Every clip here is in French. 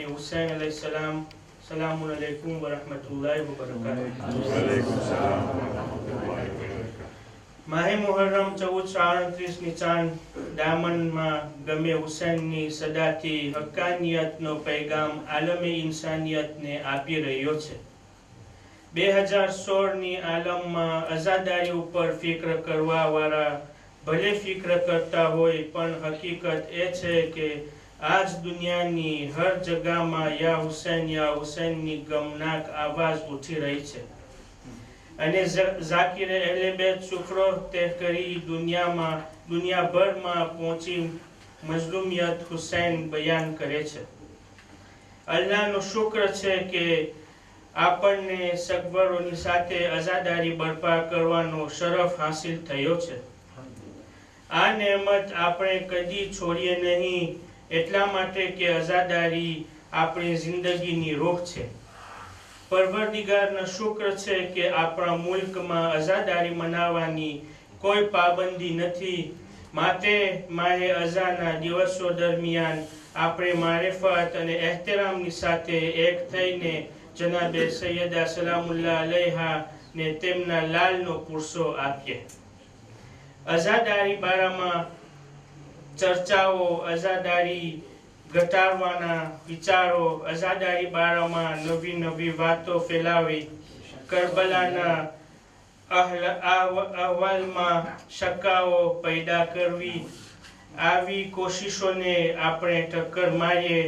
Ali Hussein alayhi salam. Assalamu alaikum wa rahmatullahi wa barakatuh. માહે મુહર્રમ 1438ની ચાંદ દામનમાં ગમે હુસૈનની સદાથી હક્કાનિયતનો પૈગામ આલમે ઇન્સાનિયતને આપી રહ્યો છે. 2016ની આલમમાં આઝાદારી ઉપર ફિક્ર કરવાવાળા ભલે ફિક્ર કરતા હોય, પણ હકીકત એ છે કે આજ દુનિયાની હર જગામાં યા હુસૈનની ગમનાક આવાજ ઉઠી રહી છે. અને ઝાકિરે અહલે બેત શુક્રો તે કરી દુનિયાભરમાં પહોંચી મઝલુમિયત હુસૈન બયાન કરે છે. અલ્લાહનો શુક્ર છે કે આપણને સગવડોની સાથે આઝાદારી બરપા કરવાનો શરફ હાસિલ થયો છે. આ નેમત આપણે કદી છોડીએ નહીં, એટલા માટે કે આઝાદારી આપણી જિંદગીની રૂહ છે. પરવરદિગારના શુક્ર છે કે આપણા મુલ્કમાં આઝાદારી મનાવવાની કોઈ પાબંદી નથી. માટે માહે અઝાના દિવસો દરમિયાન આપણે મારિફત અને એહતરામની સાથે એક થઈને જનાબે સૈયદા સલામુલ્લાહ અલૈહા ને તેમના લાલનો પુરસો આપીએ. આઝાદારી બારામાં ચર્ચાઓ, આઝાદારી ઘટાડવાના વિચારો, આઝાદારી બારામાં નવી વાતો ફેલાવી, કરબલાના અહેવાલમાં શંકાઓ પેદા કરવી, આવી કોશિશોને આપણે ટક્કર મારીએ.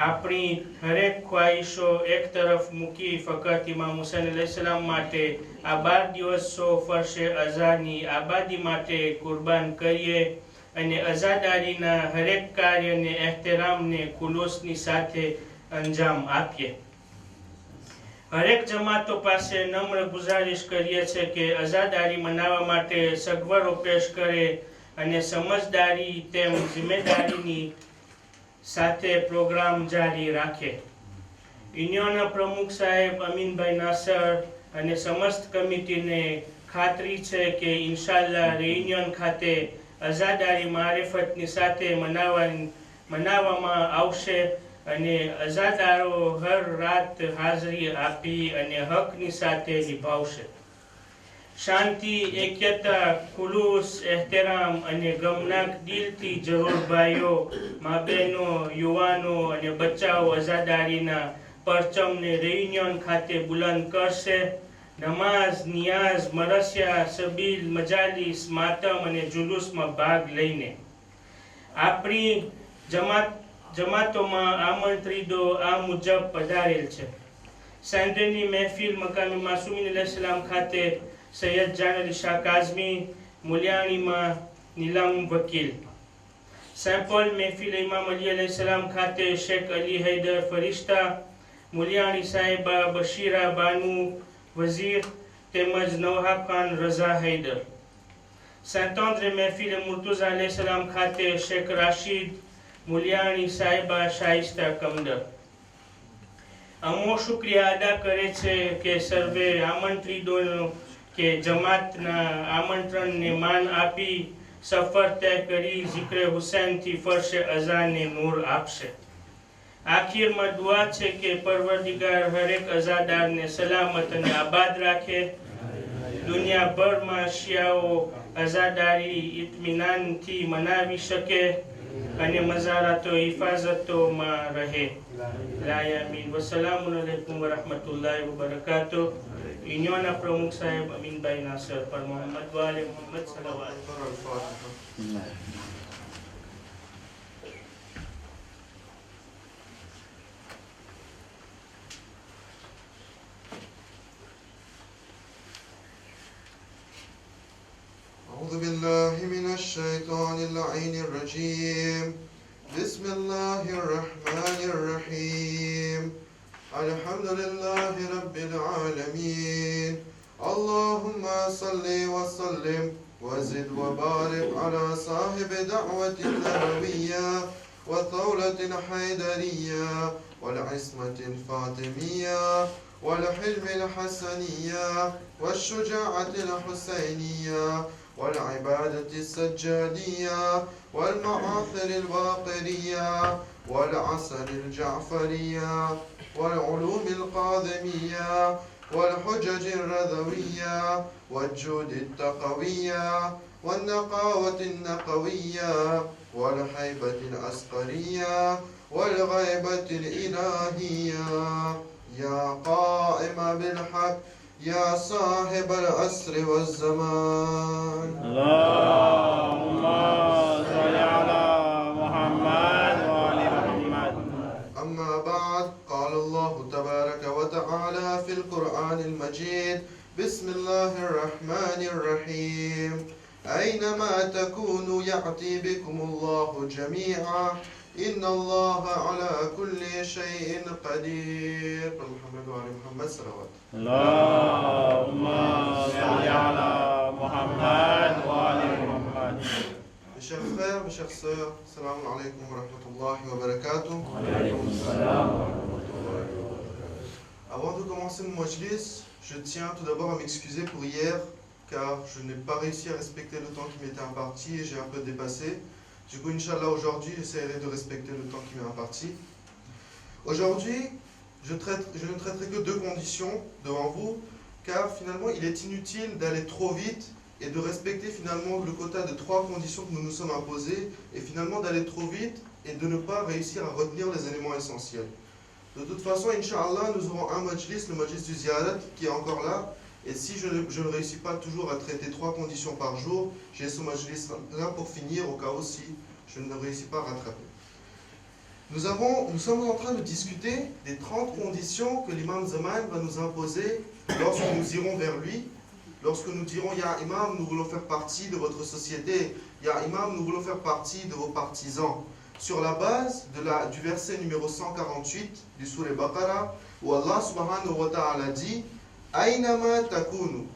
આપણી હરેક ખ્વાહિશો એક તરફ મૂકી ફકત ઇમામ હુસૈન અલૈહિસ સલામ માટે આ 12 દિવસો ફરશે અઝાની આબાદી માટે કુરબાન કરીએ અને આઝાદારીના હરેક કાર્યને એહતરામને ખુલૂસની સાથે અંજામ આપીએ. હરેક જમાતો પાસે નમ્ર ગુજારિશ કરીએ છીએ કે આઝાદારી મનાવવા માટે સગવડો પેશ કરે અને સમજદારી તેમ જિમ્મેદારીની સાથે પ્રોગ્રામ જારી રાખે. યુનિયનના પ્રમુખ સાહેબ અમીનભાઈ નાસર અને સમસ્ત કમિટીને ખાતરી છે કે ઇન્શાલ્લાહ રેયુનિયન ખાતે આઝાદારી મારિફતની સાથે મનાવવામાં આવશે અને આઝાદારો હર રાત હાજરી આપી અને હકની સાથે નિભાવશે. શાંતિ, એક્યતા, ખુલૂસ, એહતરામ અને ગમનાક દિલથી જરૂર ભાઈઓ, મા બહેનો, યુવાનો અને બચ્ચાઓ આઝાદારીના પરચમને રેયુનિયન ખાતે બુલંદ કરશે. નમાઝ, નિયાઝ, મરસિયા, સબીલ, મજાલિસ, માતમ અને જુલુસમાં ભાગ લઈને આપણી જમાતોમાં આમંત્રિતો આ મુજબ પધારેલ છે. સાંજની મહેફિલ મકામી માસુમીન અલૈહિસ સલામ ખાતે સૈયદ જાન અલી શાહ કાઝમી, મુલિયાણીમાં નીલમ વકીલ. સેમ્પલ મહેફિલ ઇમામ અલી અલૈહિસ સલામ ખાતે શેખ અલી હૈદર ફરિશ્તા, મુલિયાણી સાહેબા બશીરા બાનુ વઝીર તેમજ નવહા ખાન રઝા હૈદર. 57 મહેફિલ મુર્તુઝા અલૈહિસ સલામ ખાતે શેખ રાશિદ, મુલિયાણી સાહેબા શાઇસ્તા કમદર. અમો શુક્રિયા અદા કરે છે કે સર્વે આમંત્રિતોનો કે જમાતના આમંત્રણને માન આપી સફર તય કરી ઝિક્રે હુસૈનથી ફરશે અઝાને નૂર આપશે. આખિરમાં દુઆ છે કે પરવરદિગાર હરેક આઝાદારને સલામત અને આબાદ રાખે. દુનિયાભરમાં શિયાઓ આઝાદારી ઇત્મીનાનથી મનાવી શકે અને મઝારાતો હિફાઝતોમાં રહે. લાયામીન. વસલામુ અલૈકુમ વરહમતુલ્લાહિ વબરકાતુહ. યુનિયનના પ્રમુખ સાહેબ અમીનભાઈ નાસર પર મોહમ્મદ વાલે મોહમ્મદ સલાવત. أعوذ بالله من الشيطان اللعين الرجيم. بسم الله الرحمن الرحيم. الحمد لله رب العالمين. اللهم صل وسلم وزد وبارك على صاحب دعوة النبوية والثورة الحيدرية والعصمة الفاطمية والحلم الحسنية والشجاعة الحسينية والعبادة السجادية والمعاثر الواقرية والعسل الجعفرية والعلوم القاذمية والحجج الرذوية والجود التقوية والنقاوة النقوية والهيبة العسكرية والغيبة الإلهية يا قائم بالحق يا صاحب العصر والزمان اللهم صل على محمد وآل محمد. أما بعد قال الله تبارك وتعالى في القرآن المجيد بسم الله الرحمن الرحيم أينما تكونوا يأتي بكم الله جميعا إن الله على كل شيء قدير. محمد وعلى محمد صلوات. اللهم صل على محمد وآل محمد. Mes chers frères, mes chères sœurs, salam alaikum wa rahmatullahi wa barakatuh. Avant de commencer mon majlis, je tiens tout d'abord à m'excuser pour hier, car je n'ai pas réussi à respecter le temps qui m'était imparti et j'ai un peu dépassé. Du coup, Inch'Allah, aujourd'hui, j'essaierai de respecter le temps qui m'est imparti. Aujourd'hui, je ne traiterai que 2 conditions devant vous, car finalement, il est inutile d'aller trop vite et de respecter finalement le quota de 3 conditions que nous nous sommes imposées, et finalement d'aller trop vite et de ne pas réussir à retenir les éléments essentiels. De toute façon, Inch'Allah, nous aurons un majlis, le majlis du ziyarat, qui est encore là. Et si je ne réussis pas toujours à traiter 3 conditions par jour, j'ai ce majlis là pour finir au cas où si je ne réussis pas à rattraper. Nous sommes en train de discuter des 30 conditions que l'imam Zaman va nous imposer lorsque nous irons vers lui. Lorsque nous dirons, Ya Imam, nous voulons faire partie de votre société. Ya Imam, nous voulons faire partie de vos partisans. Sur la base du verset numéro 148 du Surah Baqarah, où Allah subhanahu wa ta'ala dit Aynama takunu,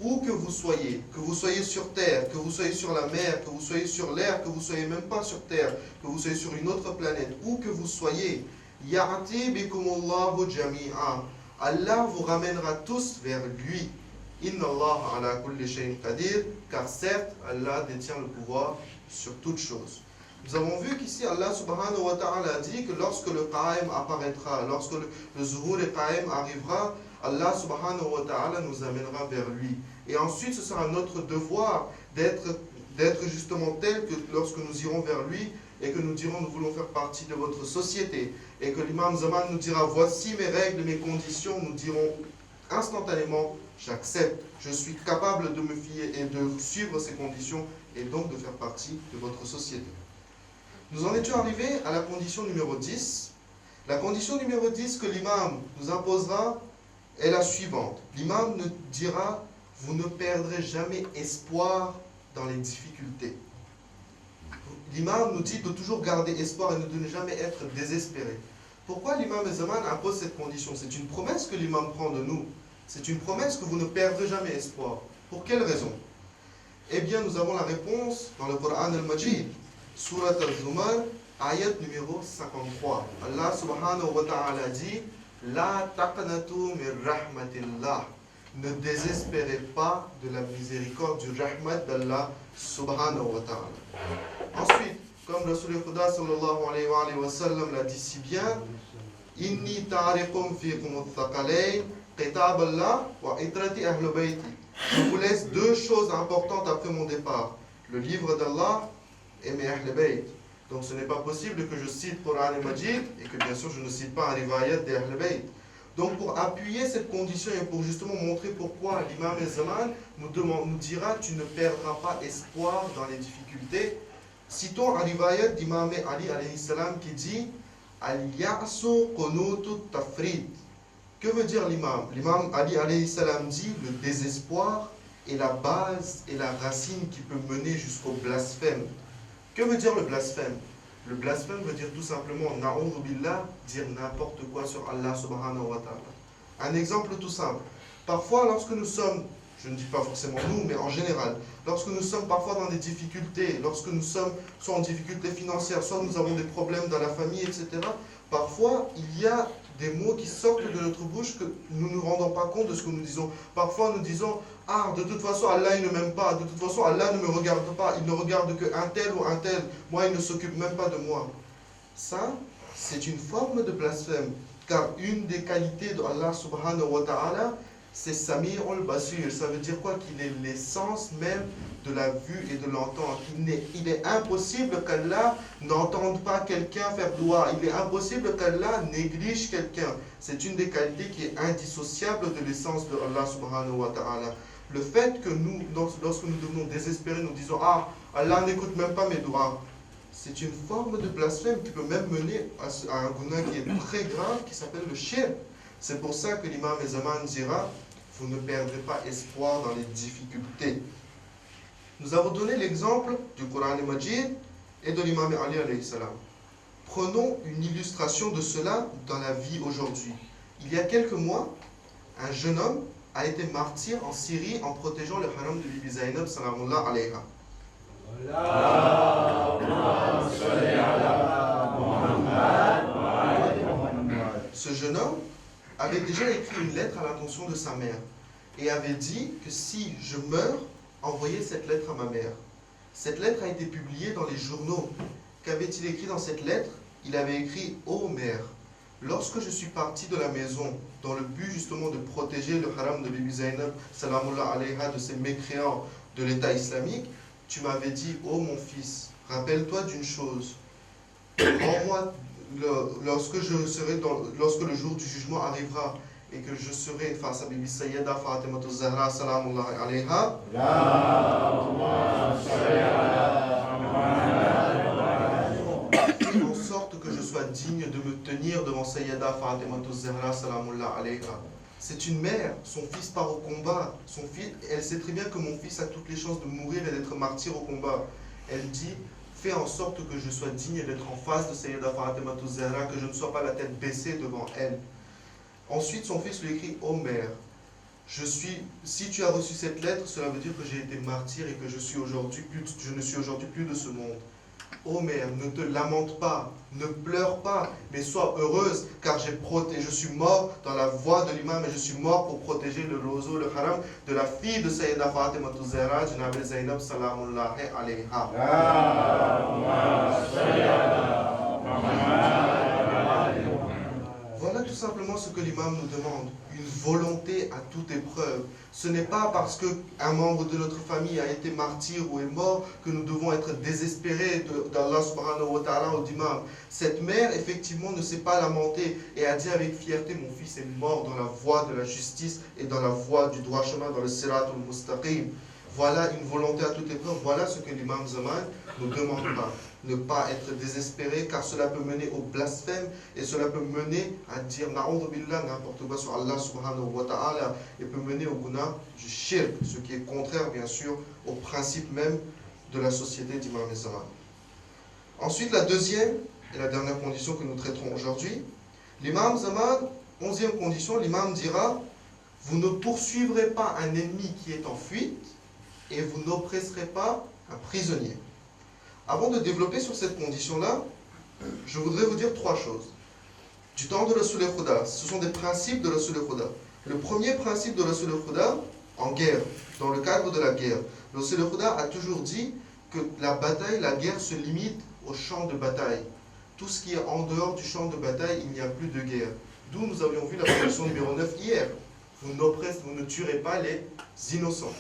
où que vous soyez sur terre, que vous soyez sur la mer, que vous soyez sur l'air, que vous soyez même pas sur terre, que vous soyez sur une autre planète, où que vous soyez, ya'ti bikumullahu jami'a, Allah vous ramènera tous vers lui. Inna Allah ala kulli shay'in qadir, car certes, Allah détient le pouvoir sur toutes choses. Nous avons vu qu'ici, Allah subhanahu wa ta'ala a dit que lorsque le Qa'im apparaîtra, lorsque le Zuhur et Qa'im arrivera, Allah subhanahu wa ta'ala nous amènera vers lui. Et ensuite, ce sera notre devoir d'être justement tel que lorsque nous irons vers lui et que nous dirons nous voulons faire partie de votre société et que l'imam Zaman nous dira voici mes règles, mes conditions, nous dirons instantanément j'accepte, je suis capable de me fier et de suivre ces conditions et donc de faire partie de votre société. Nous en étions arrivés à la condition numéro 10. La condition numéro 10 que l'imam nous imposera est la suivante. L'imam nous dira, vous ne perdrez jamais espoir dans les difficultés. L'imam nous dit de toujours garder espoir et de ne jamais être désespéré. Pourquoi l'imam Zaman impose cette condition? C'est une promesse que l'imam prend de nous. C'est une promesse que vous ne perdrez jamais espoir. Pour quelle raison? Eh bien, nous avons la réponse dans le Coran al-Majid. Surat al-Zumar, ayat numéro 53. Allah subhanahu wa ta'ala dit La taqnatu min rahmatillah. Ne désespérez pas de la miséricorde du rahmat d'Allah subhanahu wa ta'ala. Ensuite, comme Rasul Khuda sallallahu alayhi wa sallam l'a dit si bien, Inni tariqum fikum al-thaqalayn, qitab Allah wa itrati ahl bayti. Je vous laisse 2 choses importantes après mon départ, le livre d'Allah et mes ahl bayt. Donc ce n'est pas possible que je cite Coran et Majid et que bien sûr je ne cite pas un riwayat des Ahl Bayt. Donc pour appuyer cette condition et pour justement montrer pourquoi l'imam Zaman nous dira tu ne perdras pas espoir dans les difficultés, citons un riwayat d'imam Ali alayhi salam qui dit Al-Ya'su qunutu tafrid. Que veut dire l'imam? L'imam Ali alayhi salam dit le désespoir est la base et la racine qui peut mener jusqu'au blasphème. Que veut dire le blasphème? Le blasphème veut dire tout simplement, na'udhu billah, dire n'importe quoi sur Allah subhanahu wa ta'ala. Un exemple tout simple. Parfois, lorsque nous sommes, je ne dis pas forcément nous, mais en général, lorsque nous sommes parfois dans des difficultés, lorsque nous sommes soit en difficulté financière, soit nous avons des problèmes dans la famille, etc., parfois, il y a des mots qui sortent de notre bouche que nous ne nous rendons pas compte de ce que nous disons. Parfois, nous disons « Ah, de toute façon, Allah, il ne m'aime pas. De toute façon, Allah ne me regarde pas. Il ne regarde qu'un tel ou un tel. Moi, il ne s'occupe même pas de moi. » Ça, c'est une forme de blasphème, car une des qualités de Allah subhanahu wa ta'ala, c'est Sami'ul Basir. Ça veut dire quoi? Qu'il est l'essence même de la vue et de l'entendre. Il est impossible qu'Allah n'entende pas quelqu'un faire doua. Il est impossible qu'Allah néglige quelqu'un. C'est une des qualités qui est indissociable de l'essence de Allah subhanahu wa ta'ala. Le fait que nous, lorsque nous devenons désespérés, nous disons « Ah, Allah n'écoute même pas mes doigts », c'est une forme de blasphème qui peut même mener à un guna qui est très grave, qui s'appelle le shirk. C'est pour ça que l'imam Zaman dira « Vous ne perdrez pas espoir dans les difficultés ». Nous avons donné l'exemple du Coran al-Majid et de l'imam Ali alayhi salam. Prenons une illustration de cela dans la vie aujourd'hui. Il y a quelques mois, un jeune homme a été martyr en Syrie en protégeant le haram de Bibi Zainab salamullah alayha. Ce jeune homme avait déjà écrit une lettre à l'intention de sa mère et avait dit que si je meurs, envoyez cette lettre à ma mère. Cette lettre a été publiée dans les journaux. Qu'avait-il écrit dans cette lettre? Il avait écrit « Ô mère, lorsque je suis parti de la maison dans le but justement de protéger le haram de Bibi Zainab salamullah alayha de ces mécréants de l'État islamique, tu m'avais dit « Ô mon fils, rappelle-toi d'une chose, rends-moi lorsque le jour du jugement arrivera et que je serai face à Bibi Sayyida Fatima Zahra salamullah alayha, fais en sorte que je sois digne de me tenir devant Sayyida Fatima Zahra salamullah alayha. » C'est une mère, son fils part au combat, elle sait très bien que mon fils a toutes les chances de mourir et d'être martyr au combat. Elle dit, fais en sorte que je sois digne d'être en face de Sayyida Fatima Zahra, que je ne sois pas la tête baissée devant elle. Ensuite, son fils lui écrit, ô mère, si tu as reçu cette lettre, cela veut dire que j'ai été martyr et que je ne suis aujourd'hui plus de ce monde. Ô mère, ne te lamente pas, ne pleure pas, mais sois heureuse, car je suis mort dans la voie de l'imam et je suis mort pour protéger le roseau, le haram de la fille de Sayyida Fatima Zahra, Jinab Zainab salamullah alayha. Voilà tout simplement ce que l'imam nous demande, une volonté à toute épreuve. Ce n'est pas parce qu'un membre de notre famille a été martyr ou est mort que nous devons être désespérés d'Allah subhanahu wa ta'ala ou d'imam. Cette mère, effectivement, ne s'est pas lamentée et a dit avec fierté, mon fils est mort dans la voie de la justice et dans la voie du droit chemin, dans le sirat al-mustaqim. Voilà une volonté à toute épreuve, voilà ce que l'imam Zaman nous demande pas. Ne pas être désespéré, car cela peut mener au blasphème et cela peut mener à dire na'udhu billah, n'importe quoi sur Allah subhanahu wa ta'ala, et peut mener au guna du shirk, ce qui est contraire bien sûr au principe même de la société d'Imam Zaman. Ensuite, la deuxième et la dernière condition que nous traiterons aujourd'hui, l'imam Zaman, 11e condition, l'imam dira, vous ne poursuivrez pas un ennemi qui est en fuite et vous n'oppresserez pas un prisonnier. Avant de développer sur cette condition-là, je voudrais vous dire trois choses. Du temps de Rasul al-Khuda, ce sont des principes de Rasul al-Khuda. Le premier principe de Rasul al-Khuda, en guerre, dans le cadre de la guerre, Rasul al-Khuda a toujours dit que la bataille, la guerre se limite au champ de bataille. Tout ce qui est en dehors du champ de bataille, il n'y a plus de guerre. D'où nous avions vu la condition numéro 9 hier. Vous ne tuerez pas les innocents.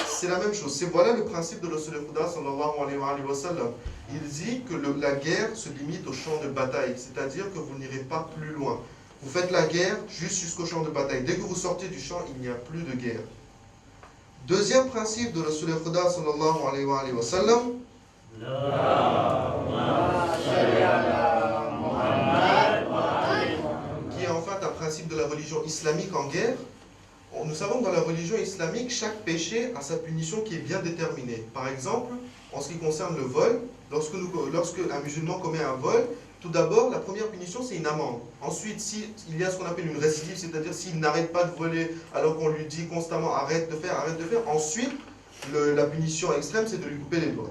C'est la même chose. Voilà le principe de Rasul al-Khuda sallallahu alayhi wa sallam. Il dit que la guerre se limite au champ de bataille, c'est-à-dire que vous n'irez pas plus loin. Vous faites la guerre juste jusqu'au champ de bataille. Dès que vous sortez du champ, il n'y a plus de guerre. Deuxième principe de Rasul al-Khuda sallallahu alayhi wa sallam, qui est en fait un principe de la religion islamique en guerre. Nous savons que dans la religion islamique, chaque péché a sa punition qui est bien déterminée. Par exemple, en ce qui concerne le vol, lorsque un musulman commet un vol, tout d'abord, la première punition, c'est une amende. Ensuite, il y a ce qu'on appelle une récidive, c'est-à-dire s'il n'arrête pas de voler alors qu'on lui dit constamment arrête de faire, ensuite, la punition extrême, c'est de lui couper les doigts.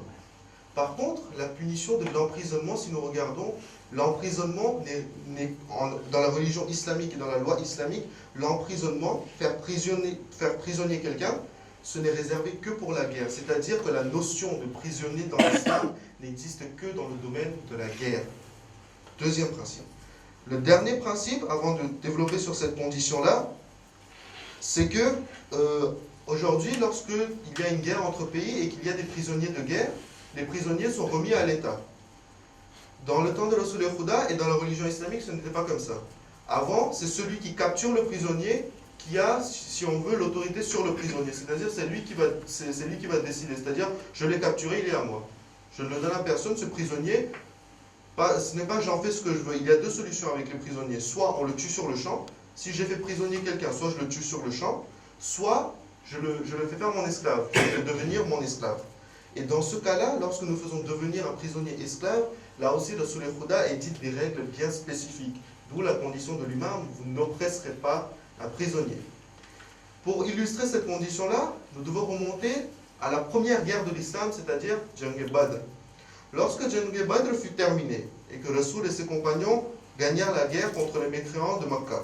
Par contre, la punition de l'emprisonnement, si nous regardons, l'emprisonnement, dans la religion islamique et dans la loi islamique, l'emprisonnement, faire prisonnier quelqu'un, ce n'est réservé que pour la guerre. C'est-à-dire que la notion de prisonnier dans l'islam n'existe que dans le domaine de la guerre. Deuxième principe. Le dernier principe, avant de développer sur cette condition-là, c'est que aujourd'hui, lorsqu'il y a une guerre entre pays et qu'il y a des prisonniers de guerre, les prisonniers sont remis à l'État. Dans le temps de Rasul al-Huda et dans la religion islamique, ce n'était pas comme ça. Avant, c'est celui qui capture le prisonnier qui a, si on veut, l'autorité sur le prisonnier. C'est-à-dire, c'est lui qui va décider. C'est-à-dire, je l'ai capturé, il est à moi. Je ne le donne à personne, ce prisonnier. Ce n'est pas j'en fais ce que je veux. Il y a deux solutions avec les prisonniers. Soit on le tue sur le champ. Si j'ai fait prisonnier quelqu'un, soit je le tue sur le champ, soit je le fais faire mon esclave. Je fais devenir mon esclave. Et dans ce cas-là, lorsque nous faisons devenir un prisonnier esclave, là aussi, le Rasul al-Huda édite des règles bien spécifiques. D'où la condition de l'imam, vous n'oppresserez pas un prisonnier. Pour illustrer cette condition-là, nous devons remonter à la première guerre de l'islam, c'est-à-dire Jang Badr. Lorsque Jang Badr fut terminé et que Rasoul et ses compagnons gagnèrent la guerre contre les mécréants de Makkah,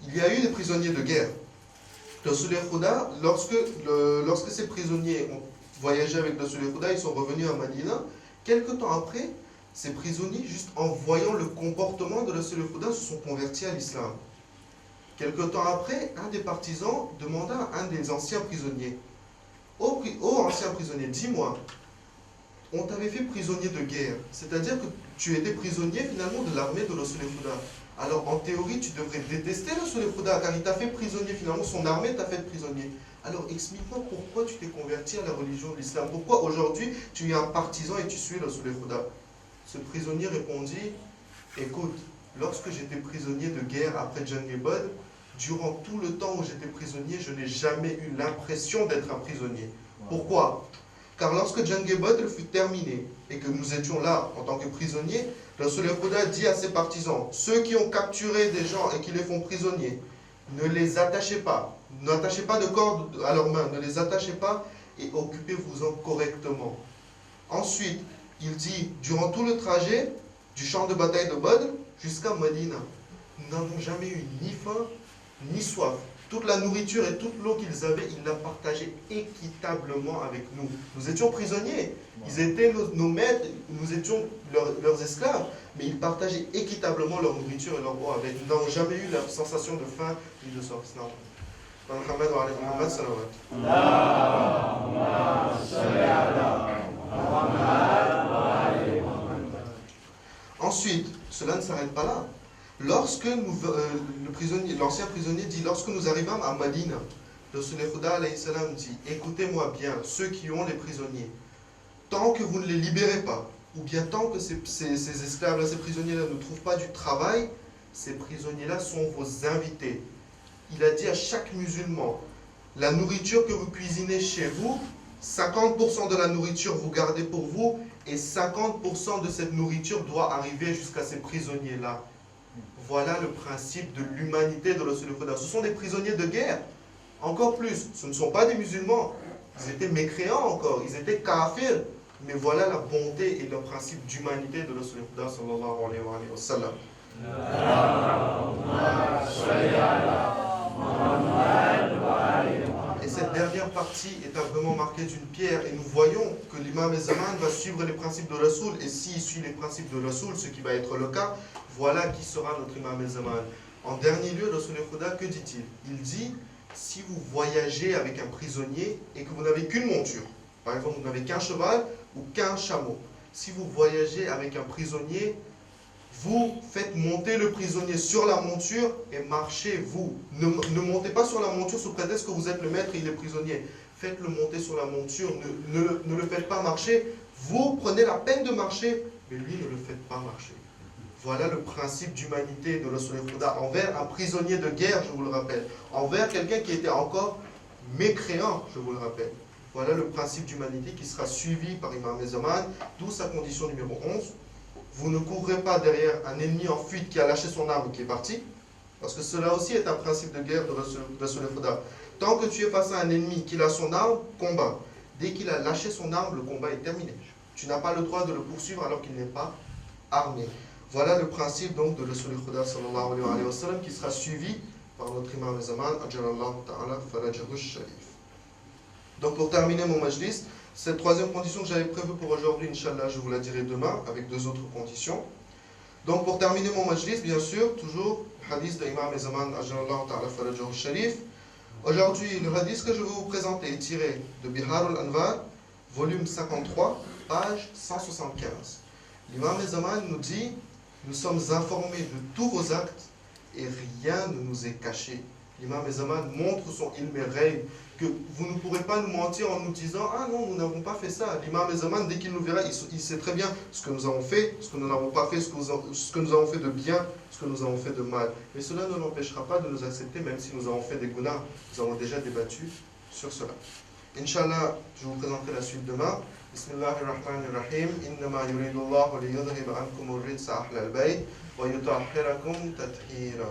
il y a eu des prisonniers de guerre. Le Rasul al-Huda, lorsque ces prisonniers ont voyagé avec le Rasul al-Huda, ils sont revenus à Madina. Quelque temps après, ces prisonniers, juste en voyant le comportement de le Rasul al-Huda, se sont convertis à l'islam. Quelque temps après, un des partisans demanda à un des anciens prisonniers, ô ancien prisonnier, dis-moi, on t'avait fait prisonnier de guerre, c'est-à-dire que tu étais prisonnier finalement de l'armée de Rasul al-Huda. Alors en théorie, tu devrais détester le Rasul al-Huda, car il t'a fait prisonnier, finalement son armée t'a fait prisonnier. Alors explique-moi pourquoi tu t'es converti à la religion de l'islam, pourquoi aujourd'hui tu es un partisan et tu suis le Rasul al-Huda. Ce prisonnier répondit, écoute, lorsque j'étais prisonnier de guerre après Jang Badr, durant tout le temps où j'étais prisonnier, je n'ai jamais eu l'impression d'être un prisonnier. Pourquoi? Car lorsque Jang Badr fut terminé et que nous étions là en tant que prisonniers, le Rasul al-Huda dit à ses partisans, ceux qui ont capturé des gens et qui les font prisonniers, ne les attachez pas, n'attachez pas de cordes à leurs mains, ne les attachez pas et occupez-vous-en correctement. Ensuite, il dit, durant tout le trajet du champ de bataille de Badr jusqu'à Medina, nous n'avons jamais eu ni faim ni soif. Toute la nourriture et toute l'eau qu'ils avaient, ils la partageaient équitablement avec nous. Nous étions prisonniers, ils étaient nos maîtres, nous étions leurs esclaves, mais ils partageaient équitablement leur nourriture et leur eau avec nous. Nous n'avons jamais eu la sensation de faim ni de soif. Ensuite, cela ne s'arrête pas là. Lorsque l'ancien prisonnier dit, lorsque nous arrivâmes à Madina, le Rasul al-Huda dit, écoutez-moi bien, ceux qui ont les prisonniers, tant que vous ne les libérez pas, ou bien tant que ces esclaves-là, ces prisonniers-là ne trouvent pas du travail, ces prisonniers-là sont vos invités. Il a dit à chaque musulman, la nourriture que vous cuisinez chez vous, 50% de la nourriture vous gardez pour vous, et 50% de cette nourriture doit arriver jusqu'à ces prisonniers-là. Voilà le principe de l'humanité de Rasul al-Huda. Ce sont des prisonniers de guerre. Encore plus, ce ne sont pas des musulmans. Ils étaient mécréants encore, ils étaient kafirs. Mais voilà la bonté et le principe d'humanité de Rasul al-Huda sallallahu alayhi wa sallam. Et cette dernière partie est vraiment marquée d'une pierre. Et nous voyons que l'imam Zaman va suivre les principes de Rasul. Et s'il suit les principes de Rasul, ce qui va être le cas, voilà qui sera notre imam Zaman. En dernier lieu, Rasul al-Huda, que dit-il? Il dit, si vous voyagez avec un prisonnier et que vous n'avez qu'une monture, par exemple, vous n'avez qu'un cheval ou qu'un chameau, si vous voyagez avec un prisonnier, vous faites monter le prisonnier sur la monture et marchez vous. Ne montez pas sur la monture sous prétexte que vous êtes le maître et il est prisonnier. Faites-le monter sur la monture, ne le faites pas marcher. Vous prenez la peine de marcher, mais lui ne le faites pas marcher. Voilà le principe d'humanité de Rasul al-Huda envers un prisonnier de guerre, je vous le rappelle. Envers quelqu'un qui était encore mécréant, je vous le rappelle. Voilà le principe d'humanité qui sera suivi par Imam Zaman, d'où sa condition numéro 11. Vous ne courrez pas derrière un ennemi en fuite qui a lâché son arme et qui est parti, parce que cela aussi est un principe de guerre de Rasul al-Huda. Tant que tu es face à un ennemi qui a son arme, combat. Dès qu'il a lâché son arme, le combat est terminé. Tu n'as pas le droit de le poursuivre alors qu'il n'est pas armé. Voilà le principe donc de Rasul al-Huda sallallahu alayhi wa sallam qui sera suivi par notre imam Zaman, ajalallahu ta'ala farajahu sharif. Donc pour terminer mon majlis, cette troisième condition que j'avais prévue pour aujourd'hui, Inch'Allah, je vous la dirai demain avec deux autres conditions. Donc pour terminer mon majlis, bien sûr, toujours le hadith de Imam Zaman Ajjallahu Ta'ala Farajahu Sharif. Aujourd'hui, le hadith que je vais vous présenter est tiré de Bihar al-Anvar, volume 53, page 175. L'Imam Zaman nous dit: nous sommes informés de tous vos actes et rien ne nous est caché. L'Imam Zaman montre son ilm al-ghayb, que vous ne pourrez pas nous mentir en nous disant: ah non, nous n'avons pas fait ça. L'Imam Zaman, dès qu'il nous verra, il sait très bien ce que nous avons fait, ce que nous n'avons pas fait, ce que nous avons fait de bien, ce que nous avons fait de mal. Mais cela ne l'empêchera pas de nous accepter, même si nous avons fait des gunas. Nous avons déjà débattu sur cela. Inch'Allah, je vous présenterai la suite demain. Bismillahirrahmanirrahim. Innama yuridullahu liyudhhiba ankum ar-rijsa ahla al-bayt wa yutahhirakum tathira.